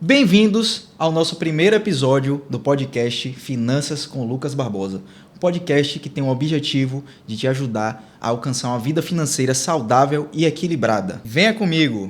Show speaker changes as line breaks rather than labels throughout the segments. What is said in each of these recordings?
Bem-vindos ao nosso primeiro episódio do podcast Finanças com Lucas Barbosa. Um podcast que tem o objetivo de te ajudar a alcançar uma vida financeira saudável e equilibrada. Venha comigo!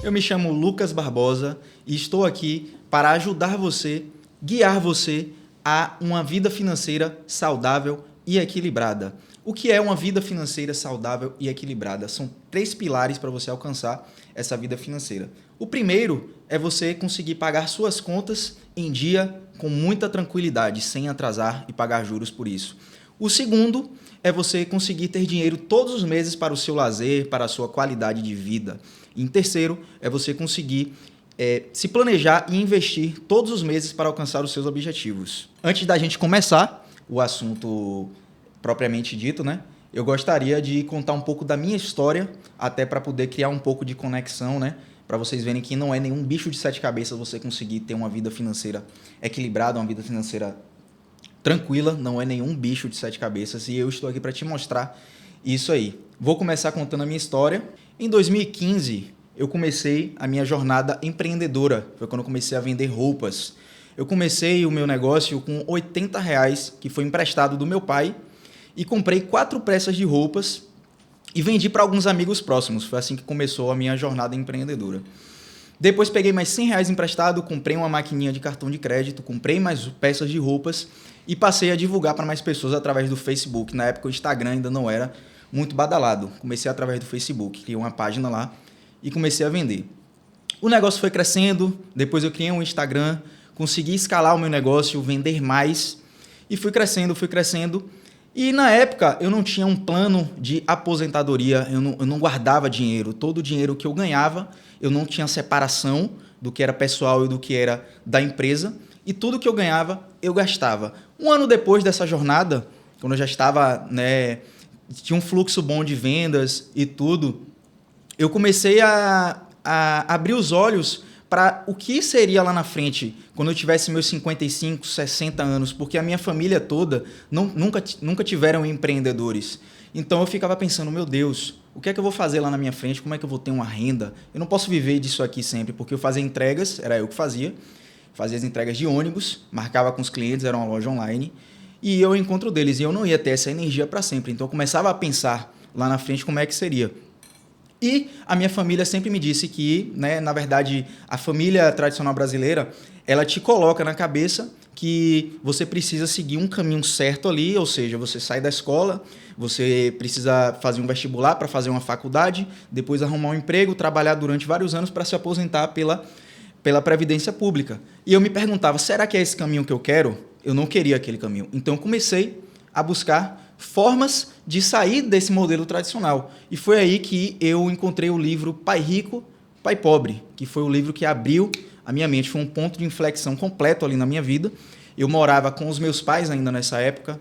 Eu me chamo Lucas Barbosa e estou aqui para ajudar você, guiar você a uma vida financeira saudável e equilibrada. O que é uma vida financeira saudável e equilibrada? São 3 pilares para você alcançar essa vida financeira. O primeiro é você conseguir pagar suas contas em dia com muita tranquilidade, sem atrasar e pagar juros por isso. O segundo é você conseguir ter dinheiro todos os meses para o seu lazer, para a sua qualidade de vida. E em terceiro é você conseguir se planejar e investir todos os meses para alcançar os seus objetivos. Antes da gente começar o assunto propriamente dito, né? Eu gostaria de contar um pouco da minha história, até para poder criar um pouco de conexão, né? Para vocês verem que não é nenhum bicho de 7 cabeças você conseguir ter uma vida financeira equilibrada, uma vida financeira tranquila, não é nenhum bicho de 7 cabeças e eu estou aqui para te mostrar isso aí. Vou começar contando a minha história. Em 2015, eu comecei a minha jornada empreendedora, foi quando eu comecei a vender roupas. Eu comecei o meu negócio com R$80, que foi emprestado do meu pai, e comprei 4 peças de roupas e vendi para alguns amigos próximos. Foi assim que começou a minha jornada empreendedora. Depois peguei mais R$100 emprestado, comprei uma maquininha de cartão de crédito, comprei mais peças de roupas e passei a divulgar para mais pessoas através do Facebook. Na época o Instagram ainda não era muito badalado. Comecei através do Facebook, criei uma página lá e comecei a vender. O negócio foi crescendo, depois eu criei um Instagram, consegui escalar o meu negócio, vender mais e fui crescendo. E na época eu não tinha um plano de aposentadoria, eu não guardava dinheiro. Todo o dinheiro que eu ganhava, eu não tinha separação do que era pessoal e do que era da empresa. E tudo que eu ganhava, eu gastava. Um ano depois dessa jornada, quando eu já estava, tinha um fluxo bom de vendas e tudo, eu comecei a abrir os olhos para o que seria lá na frente, quando eu tivesse meus 55, 60 anos, porque a minha família toda nunca tiveram empreendedores. Então eu ficava pensando, meu Deus, o que é que eu vou fazer lá na minha frente? Como é que eu vou ter uma renda? Eu não posso viver disso aqui sempre, porque eu fazia entregas, era eu que fazia as entregas de ônibus, marcava com os clientes, era uma loja online, e eu encontro deles, e eu não ia ter essa energia para sempre. Então eu começava a pensar lá na frente como é que seria. E a minha família sempre me disse que, na verdade, a família tradicional brasileira, ela te coloca na cabeça que você precisa seguir um caminho certo ali, ou seja, você sai da escola, você precisa fazer um vestibular para fazer uma faculdade, depois arrumar um emprego, trabalhar durante vários anos para se aposentar pela Previdência Pública. E eu me perguntava, será que é esse caminho que eu quero? Eu não queria aquele caminho. Então eu comecei a buscar formas de sair desse modelo tradicional. E foi aí que eu encontrei o livro Pai Rico, Pai Pobre, que foi o livro que abriu a minha mente. Foi um ponto de inflexão completo ali na minha vida. Eu morava com os meus pais ainda nessa época,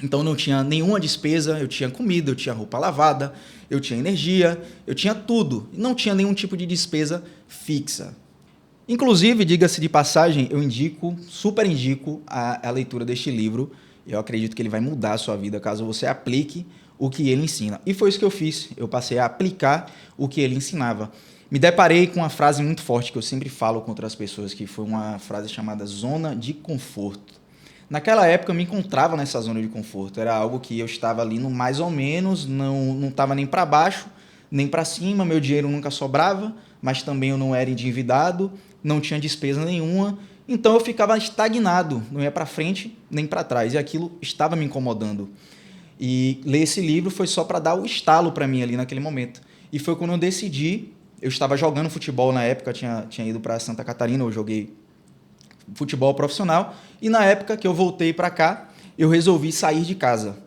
então não tinha nenhuma despesa, eu tinha comida, eu tinha roupa lavada, eu tinha energia, eu tinha tudo. Não tinha nenhum tipo de despesa fixa. Inclusive, diga-se de passagem, eu super indico a leitura deste livro. Eu acredito que ele vai mudar a sua vida caso você aplique o que ele ensina. E foi isso que eu fiz. Eu passei a aplicar o que ele ensinava. Me deparei com uma frase muito forte que eu sempre falo com outras pessoas, que foi uma frase chamada zona de conforto. Naquela época eu me encontrava nessa zona de conforto. Era algo que eu estava ali no mais ou menos, não estava nem para baixo, nem para cima. Meu dinheiro nunca sobrava, mas também eu não era endividado, não tinha despesa nenhuma. Então eu ficava estagnado, não ia para frente nem para trás, e aquilo estava me incomodando. E ler esse livro foi só para dar o estalo para mim ali naquele momento. E foi quando eu decidi, eu estava jogando futebol na época, tinha ido para Santa Catarina, eu joguei futebol profissional, e na época que eu voltei para cá, eu resolvi sair de casa,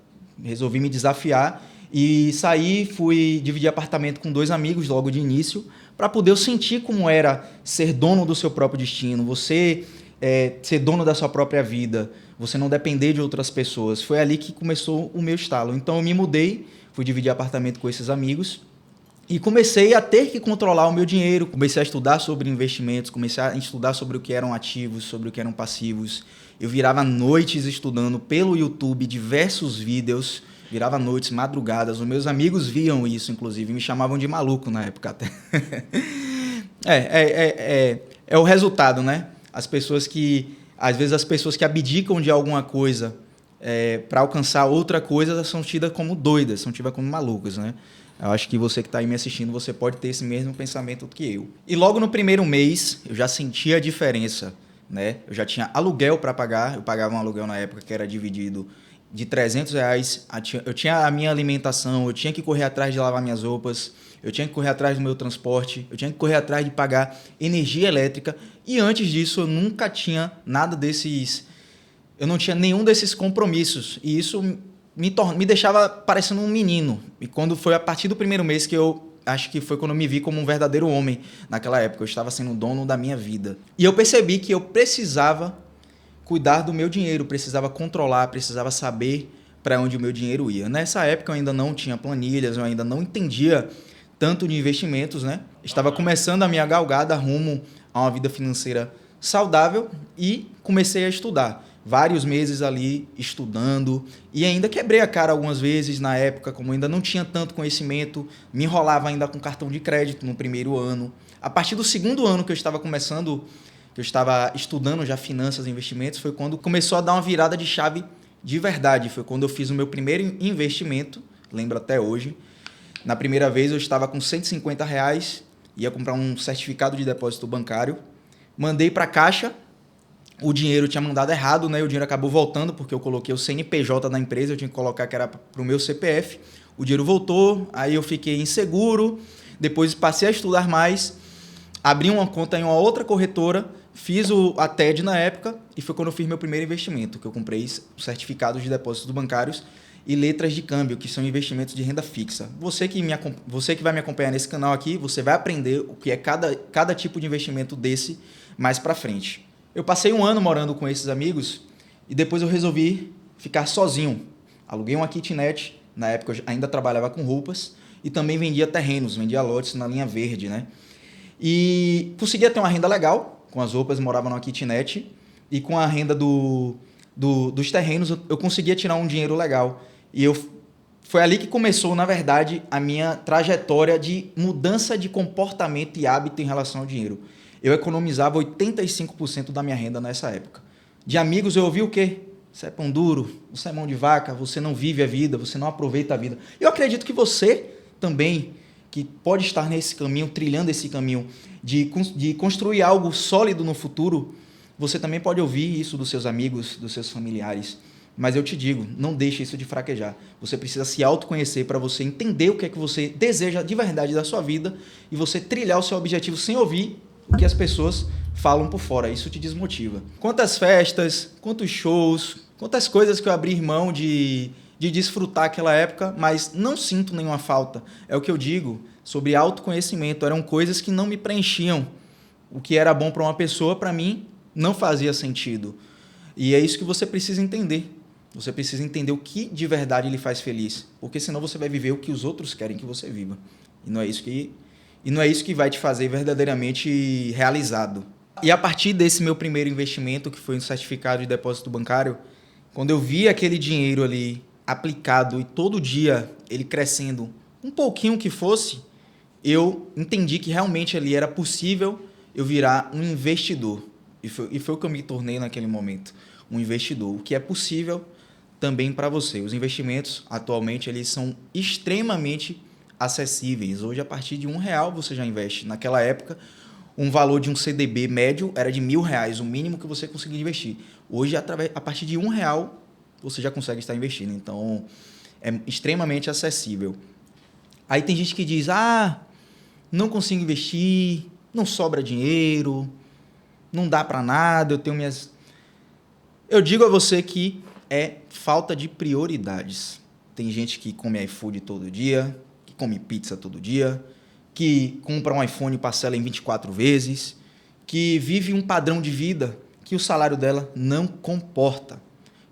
resolvi me desafiar, e saí, fui dividir apartamento com 2 amigos logo de início, para poder eu sentir como era ser dono do seu próprio destino, você ser dono da sua própria vida, você não depender de outras pessoas. Foi ali que começou o meu estalo. Então eu me mudei, fui dividir apartamento com esses amigos e comecei a ter que controlar o meu dinheiro, comecei a estudar sobre investimentos, comecei a estudar sobre o que eram ativos, sobre o que eram passivos. Eu virava noites estudando pelo YouTube diversos vídeos virava noites, madrugadas. Os meus amigos viam isso, inclusive, me chamavam de maluco na época até. É o resultado, né? Às vezes as pessoas que abdicam de alguma coisa para alcançar outra coisa são tidas como doidas, são tidas como malucas, né? Eu acho que você que está aí me assistindo, você pode ter esse mesmo pensamento que eu. E logo no primeiro mês, eu já sentia a diferença, né? Eu já tinha aluguel para pagar, eu pagava um aluguel na época que era dividido de R$300, eu tinha a minha alimentação, eu tinha que correr atrás de lavar minhas roupas, eu tinha que correr atrás do meu transporte, eu tinha que correr atrás de pagar energia elétrica, e antes disso eu nunca tinha nada desses, eu não tinha nenhum desses compromissos, e isso me deixava parecendo um menino. E quando foi a partir do primeiro mês que eu acho que foi quando eu me vi como um verdadeiro homem naquela época, eu estava sendo o dono da minha vida. E eu percebi que eu precisava cuidar do meu dinheiro, precisava controlar, precisava saber para onde o meu dinheiro ia. Nessa época eu ainda não tinha planilhas, eu ainda não entendia tanto de investimentos, né? Estava começando a minha galgada rumo a uma vida financeira saudável e comecei a estudar. Vários meses ali estudando e ainda quebrei a cara algumas vezes na época, como ainda não tinha tanto conhecimento, me enrolava ainda com cartão de crédito no primeiro ano. A partir do segundo ano que eu estava começando, que eu estava estudando já finanças e investimentos, foi quando começou a dar uma virada de chave de verdade. Foi quando eu fiz o meu primeiro investimento, lembro até hoje. Na primeira vez eu estava com R$150, ia comprar um certificado de depósito bancário, mandei para a Caixa, o dinheiro tinha mandado errado, né? O dinheiro acabou voltando porque eu coloquei o CNPJ da empresa, eu tinha que colocar que era para o meu CPF. O dinheiro voltou, aí eu fiquei inseguro, depois passei a estudar mais, abri uma conta em uma outra corretora, fiz a TED na época e foi quando eu fiz meu primeiro investimento, que eu comprei certificados de depósitos bancários e letras de câmbio, que são investimentos de renda fixa. Você que vai me acompanhar nesse canal aqui, você vai aprender o que é cada tipo de investimento desse mais para frente. Eu passei um ano morando com esses amigos e depois eu resolvi ficar sozinho. Aluguei uma kitnet, na época eu ainda trabalhava com roupas e também vendia terrenos, vendia lotes na linha verde, né? E conseguia ter uma renda legal com as roupas, morava numa kitnet e com a renda dos terrenos eu conseguia tirar um dinheiro legal. Foi ali que começou, na verdade, a minha trajetória de mudança de comportamento e hábito em relação ao dinheiro. Eu economizava 85% da minha renda nessa época. De amigos eu ouvi o quê? Você é pão duro, você é mão de vaca, você não vive a vida, você não aproveita a vida. Eu acredito que você também, que pode estar nesse caminho, trilhando esse caminho de construir algo sólido no futuro, você também pode ouvir isso dos seus amigos, dos seus familiares. Mas eu te digo, não deixe isso de fraquejar. Você precisa se autoconhecer para você entender o que é que você deseja de verdade da sua vida e você trilhar o seu objetivo sem ouvir o que as pessoas falam por fora. Isso te desmotiva. Quantas festas, quantos shows, quantas coisas que eu abri mão de desfrutar aquela época, mas não sinto nenhuma falta. É o que eu digo sobre autoconhecimento. Eram coisas que não me preenchiam. O que era bom para uma pessoa, para mim, não fazia sentido. E é isso que você precisa entender. Você precisa entender o que de verdade lhe faz feliz. Porque senão você vai viver o que os outros querem que você viva. E não é isso que vai te fazer verdadeiramente realizado. E a partir desse meu primeiro investimento, que foi um certificado de depósito bancário, quando eu vi aquele dinheiro ali aplicado e todo dia ele crescendo, um pouquinho que fosse, eu entendi que realmente ali era possível eu virar um investidor. E foi o que eu me tornei naquele momento, um investidor. O que é possível também para você. Os investimentos, atualmente, eles são extremamente acessíveis. Hoje, a partir de R$1 você já investe. Naquela época, um valor de um CDB médio era de R$1.000, o mínimo que você conseguia investir. Hoje, a partir de R$1, você já consegue estar investindo. Então, é extremamente acessível. Aí tem gente que diz, não consigo investir, não sobra dinheiro, não dá para nada, eu tenho minhas... Eu digo a você que é falta de prioridades. Tem gente que come iFood todo dia, que come pizza todo dia, que compra um iPhone e parcela em 24 vezes, que vive um padrão de vida que o salário dela não comporta.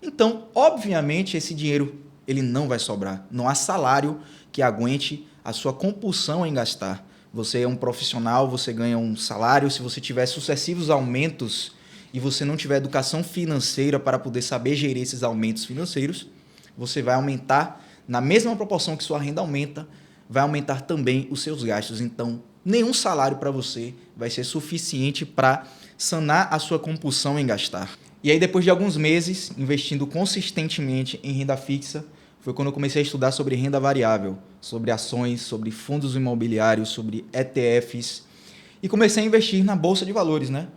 Então, obviamente, esse dinheiro ele não vai sobrar. Não há salário que aguente a sua compulsão em gastar. Você é um profissional, você ganha um salário, se você tiver sucessivos aumentos e você não tiver educação financeira para poder saber gerir esses aumentos financeiros, você vai aumentar na mesma proporção que sua renda aumenta, vai aumentar também os seus gastos. Então, nenhum salário para você vai ser suficiente para sanar a sua compulsão em gastar. E aí, depois de alguns meses investindo consistentemente em renda fixa, foi quando eu comecei a estudar sobre renda variável, sobre ações, sobre fundos imobiliários, sobre ETFs. E comecei a investir na Bolsa de Valores, né?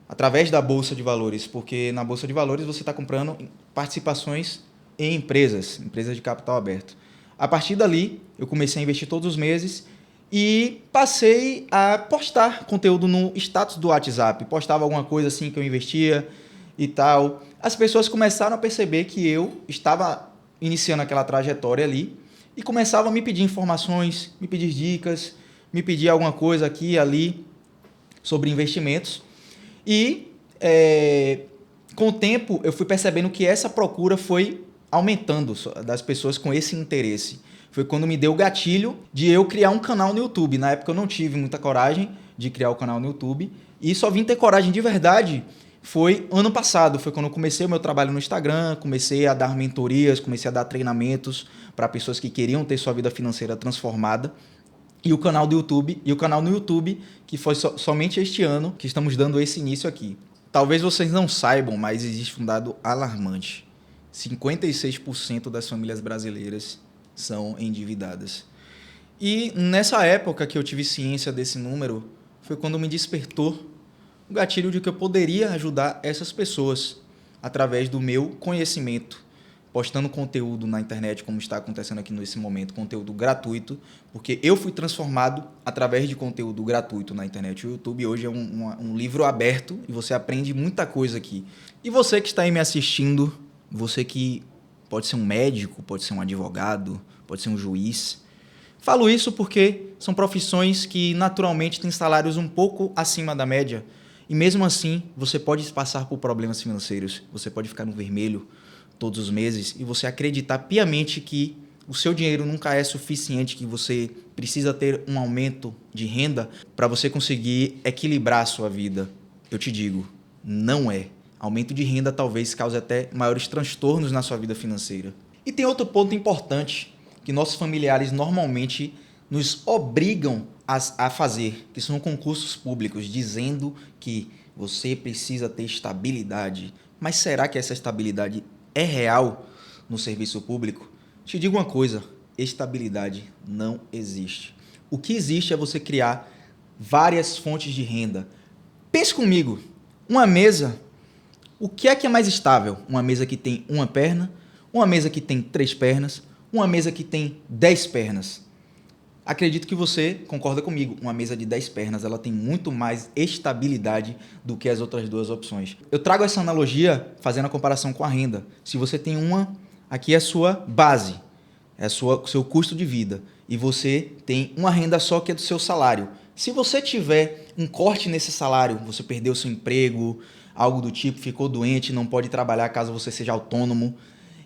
Através da Bolsa de Valores, porque na Bolsa de Valores você está comprando participações em empresas de capital aberto. A partir dali, eu comecei a investir todos os meses e passei a postar conteúdo no status do WhatsApp. Postava alguma coisa assim que eu investia e tal. As pessoas começaram a perceber que eu estava iniciando aquela trajetória ali e começavam a me pedir informações, me pedir dicas, me pedir alguma coisa aqui e ali sobre investimentos. E com o tempo eu fui percebendo que essa procura foi aumentando das pessoas com esse interesse. Foi quando me deu o gatilho de eu criar um canal no YouTube. Na época eu não tive muita coragem de criar o canal no YouTube e só vim ter coragem de verdade foi ano passado. Foi quando eu comecei o meu trabalho no Instagram, comecei a dar mentorias, comecei a dar treinamentos para pessoas que queriam ter sua vida financeira transformada. E o canal do YouTube, no YouTube, que foi somente este ano que estamos dando esse início aqui. Talvez vocês não saibam, mas existe um dado alarmante. 56% das famílias brasileiras são endividadas. E nessa época que eu tive ciência desse número, foi quando me despertou o gatilho de que eu poderia ajudar essas pessoas através do meu conhecimento, postando conteúdo na internet, como está acontecendo aqui nesse momento, conteúdo gratuito, porque eu fui transformado através de conteúdo gratuito na internet. O YouTube hoje é um livro aberto e você aprende muita coisa aqui. E você que está aí me assistindo, você que pode ser um médico, pode ser um advogado, pode ser um juiz. Falo isso porque são profissões que naturalmente têm salários um pouco acima da média. E mesmo assim, você pode passar por problemas financeiros, você pode ficar no vermelho todos os meses e você acreditar piamente que o seu dinheiro nunca é suficiente, que você precisa ter um aumento de renda para você conseguir equilibrar a sua vida. Eu te digo, não é. Aumento de renda talvez cause até maiores transtornos na sua vida financeira. E tem outro ponto importante que nossos familiares normalmente nos obrigam a fazer, que são concursos públicos, dizendo que você precisa ter estabilidade. Mas será que essa estabilidade é real no serviço público? Te digo uma coisa, estabilidade não existe. O que existe é você criar várias fontes de renda. Pense comigo, uma mesa, o que é mais estável? Uma mesa que tem uma perna, uma mesa que tem 3 pernas, uma mesa que tem 10 pernas. Acredito que você concorda comigo, uma mesa de 10 pernas ela tem muito mais estabilidade do que as outras duas opções. Eu trago essa analogia fazendo a comparação com a renda. Se você tem aqui é a sua base, é o seu custo de vida, e você tem uma renda só que é do seu salário. Se você tiver um corte nesse salário, você perdeu seu emprego, algo do tipo, ficou doente, não pode trabalhar caso você seja autônomo,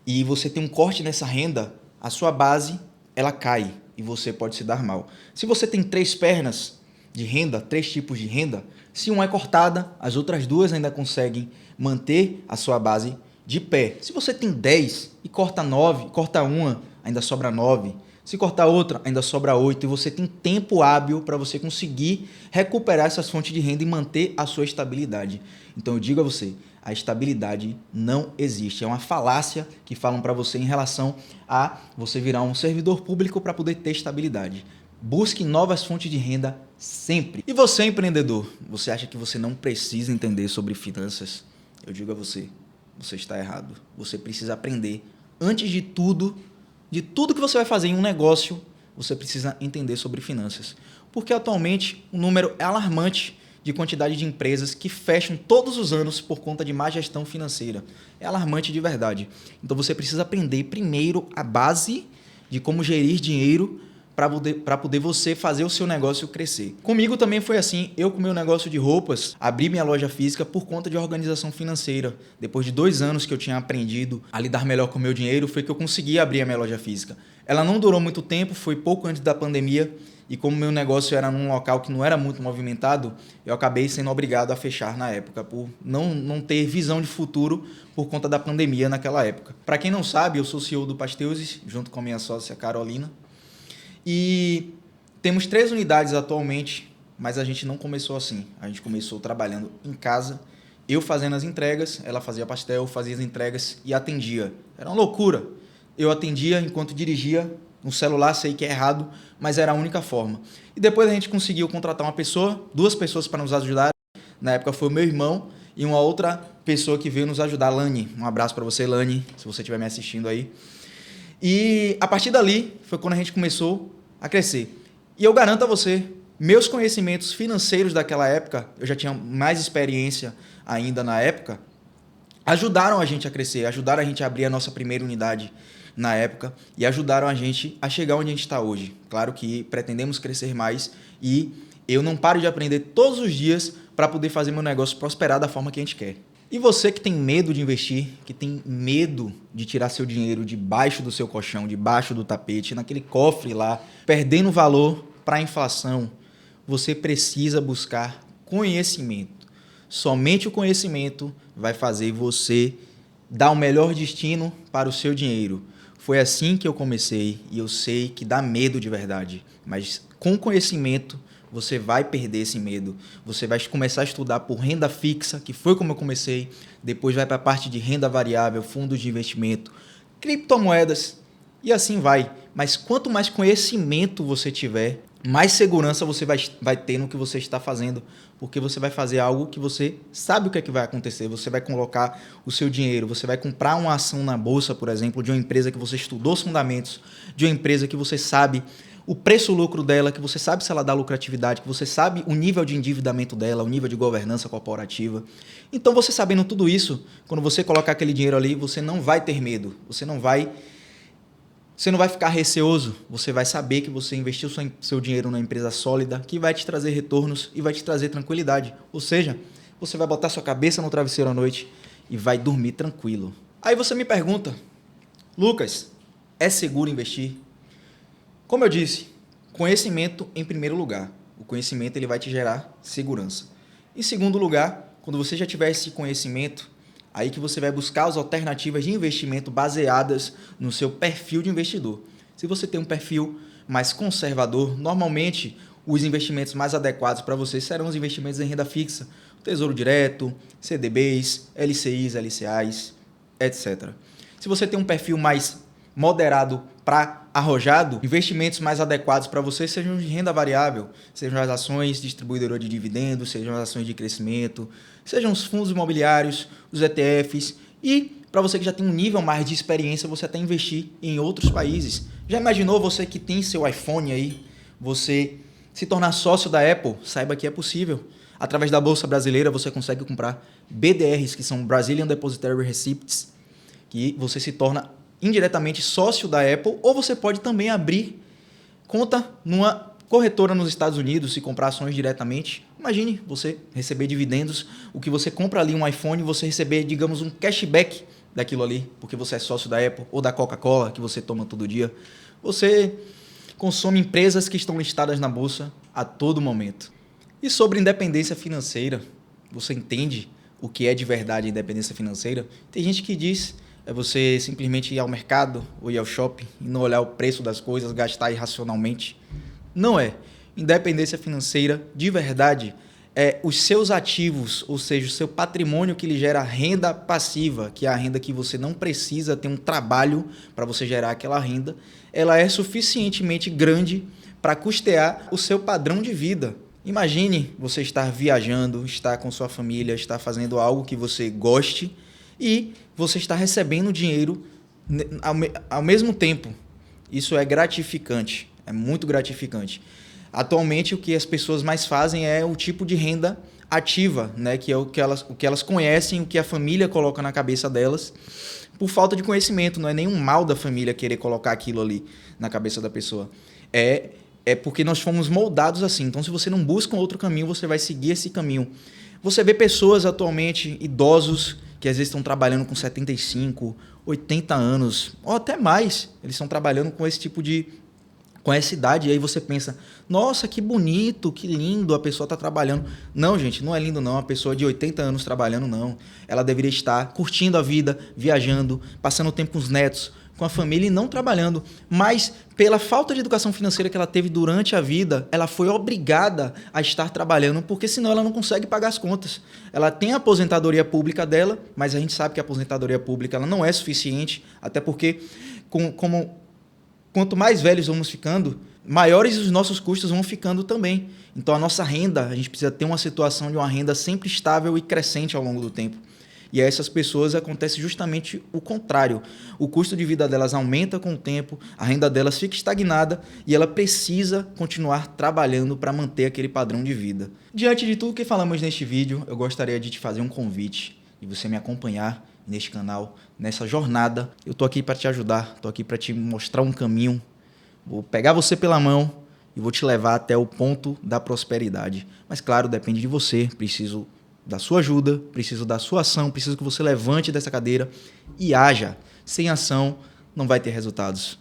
e você tem um corte nessa renda, a sua base ela cai. E você pode se dar mal. Se você tem 3 pernas de renda, 3 tipos de renda, se uma é cortada, as outras 2 ainda conseguem manter a sua base de pé. Se você tem 10 e corta 9, corta uma, ainda sobra 9. Se cortar outra, ainda sobra 8. E você tem tempo hábil para você conseguir recuperar essas fontes de renda e manter a sua estabilidade. Então eu digo a você, a estabilidade não existe. É uma falácia que falam para você em relação a você virar um servidor público para poder ter estabilidade. Busque novas fontes de renda sempre. E você, empreendedor, você acha que você não precisa entender sobre finanças? Eu digo a você, você está errado. Você precisa aprender. Antes de tudo que você vai fazer em um negócio, você precisa entender sobre finanças. Porque atualmente o número é alarmante de quantidade de empresas que fecham todos os anos por conta de má gestão financeira. É alarmante de verdade. Então você precisa aprender primeiro a base de como gerir dinheiro para poder você fazer o seu negócio crescer. Comigo também foi assim. Eu, com meu negócio de roupas, abri minha loja física por conta de organização financeira. Depois de 2 anos que eu tinha aprendido a lidar melhor com o meu dinheiro, foi que eu consegui abrir a minha loja física. Ela não durou muito tempo, foi pouco antes da pandemia, E como meu negócio era num local que não era muito movimentado, eu acabei sendo obrigado a fechar na época, por não ter visão de futuro por conta da pandemia naquela época. Para quem não sabe, eu sou CEO do Pasteuses, junto com a minha sócia Carolina. E temos 3 unidades atualmente, mas a gente não começou assim. A gente começou trabalhando em casa, eu fazendo as entregas, ela fazia pastel, fazia as entregas e atendia. Era uma loucura. Eu atendia enquanto dirigia no celular, sei que é errado, mas era a única forma. E depois a gente conseguiu contratar uma pessoa, 2 pessoas para nos ajudar. Na época foi o meu irmão e uma outra pessoa que veio nos ajudar, Lani. Um abraço para você, Lani, se você estiver me assistindo aí. E a partir dali foi quando a gente começou a crescer. E eu garanto a você, meus conhecimentos financeiros daquela época, eu já tinha mais experiência ainda na época, ajudaram a gente a crescer, ajudaram a gente a abrir a nossa primeira unidade na época e ajudaram a gente a chegar onde a gente está hoje. Claro que pretendemos crescer mais e eu não paro de aprender todos os dias para poder fazer meu negócio prosperar da forma que a gente quer. E você que tem medo de investir, que tem medo de tirar seu dinheiro debaixo do seu colchão, debaixo do tapete, naquele cofre lá, perdendo valor para a inflação, você precisa buscar conhecimento. Somente o conhecimento vai fazer você dar o melhor destino para o seu dinheiro. Foi assim que eu comecei e eu sei que dá medo de verdade, mas com conhecimento você vai perder esse medo. Você vai começar a estudar por renda fixa, que foi como eu comecei, depois vai para a parte de renda variável, fundos de investimento, criptomoedas e assim vai. Mas quanto mais conhecimento você tiver, mais segurança você vai ter no que você está fazendo, porque você vai fazer algo que você sabe o que é que vai acontecer. Você vai colocar o seu dinheiro, você vai comprar uma ação na bolsa, por exemplo, de uma empresa que você estudou os fundamentos, de uma empresa que você sabe o preço-lucro dela, que você sabe se ela dá lucratividade, que você sabe o nível de endividamento dela, o nível de governança corporativa. Então, você sabendo tudo isso, quando você colocar aquele dinheiro ali, você não vai ter medo, você não vai ficar receoso, você vai saber que você investiu seu dinheiro numa empresa sólida, que vai te trazer retornos e vai te trazer tranquilidade. Ou seja, você vai botar sua cabeça no travesseiro à noite e vai dormir tranquilo. Aí você me pergunta, Lucas, é seguro investir? Como eu disse, conhecimento em primeiro lugar. O conhecimento ele vai te gerar segurança. Em segundo lugar, quando você já tiver esse conhecimento, aí que você vai buscar as alternativas de investimento baseadas no seu perfil de investidor. Se você tem um perfil mais conservador, normalmente os investimentos mais adequados para você serão os investimentos em renda fixa, Tesouro Direto, CDBs, LCIs, LCAs, etc. Se você tem um perfil mais moderado para arrojado, investimentos mais adequados para você sejam de renda variável, sejam as ações distribuidoras de dividendos, sejam as ações de crescimento, sejam os fundos imobiliários, os ETFs e para você que já tem um nível mais de experiência, você até investir em outros países. Já imaginou você que tem seu iPhone aí, você se tornar sócio da Apple? Saiba que é possível. Através da Bolsa Brasileira você consegue comprar BDRs, que são Brazilian Depositary Receipts, que você se torna indiretamente sócio da Apple, ou você pode também abrir conta numa corretora nos Estados Unidos e comprar ações diretamente. Imagine você receber dividendos, o que você compra ali um iPhone, você receber, digamos, um cashback daquilo ali, porque você é sócio da Apple ou da Coca-Cola, que você toma todo dia. Você consome empresas que estão listadas na bolsa a todo momento. E sobre independência financeira, você entende o que é de verdade independência financeira? Tem gente que diz é você simplesmente ir ao mercado ou ir ao shopping e não olhar o preço das coisas, gastar irracionalmente. Não é. Independência financeira, de verdade, é os seus ativos, ou seja, o seu patrimônio que lhe gera renda passiva, que é a renda que você não precisa ter um trabalho para você gerar aquela renda, ela é suficientemente grande para custear o seu padrão de vida. Imagine você estar viajando, estar com sua família, estar fazendo algo que você goste e você está recebendo dinheiro ao mesmo tempo. Isso é gratificante, é muito gratificante. Atualmente, o que as pessoas mais fazem é o tipo de renda ativa, né? Que é o que elas conhecem, o que a família coloca na cabeça delas, por falta de conhecimento. Não é nenhum mal da família querer colocar aquilo ali na cabeça da pessoa. É porque nós fomos moldados assim. Então, se você não busca um outro caminho, você vai seguir esse caminho. Você vê pessoas atualmente, idosos, que às vezes estão trabalhando com 75, 80 anos, ou até mais. Eles estão trabalhando com esse tipo de com essa idade, e aí você pensa, nossa, que bonito, que lindo, a pessoa está trabalhando. Não, gente, não é lindo não, a pessoa de 80 anos trabalhando não. Ela deveria estar curtindo a vida, viajando, passando tempo com os netos, com a família e não trabalhando. Mas pela falta de educação financeira que ela teve durante a vida, ela foi obrigada a estar trabalhando, porque senão ela não consegue pagar as contas. Ela tem a aposentadoria pública dela, mas a gente sabe que a aposentadoria pública ela não é suficiente, até porque quanto mais velhos vamos ficando, maiores os nossos custos vão ficando também. Então, a nossa renda, a gente precisa ter uma situação de uma renda sempre estável e crescente ao longo do tempo. E a essas pessoas acontece justamente o contrário. O custo de vida delas aumenta com o tempo, a renda delas fica estagnada e ela precisa continuar trabalhando para manter aquele padrão de vida. Diante de tudo que falamos neste vídeo, eu gostaria de te fazer um convite e você me acompanhar neste canal, nessa jornada. Eu tô aqui para te ajudar, tô aqui para te mostrar um caminho. Vou pegar você pela mão e vou te levar até o ponto da prosperidade. Mas claro, depende de você, preciso da sua ajuda, preciso da sua ação, preciso que você levante dessa cadeira e haja. Sem ação não vai ter resultados.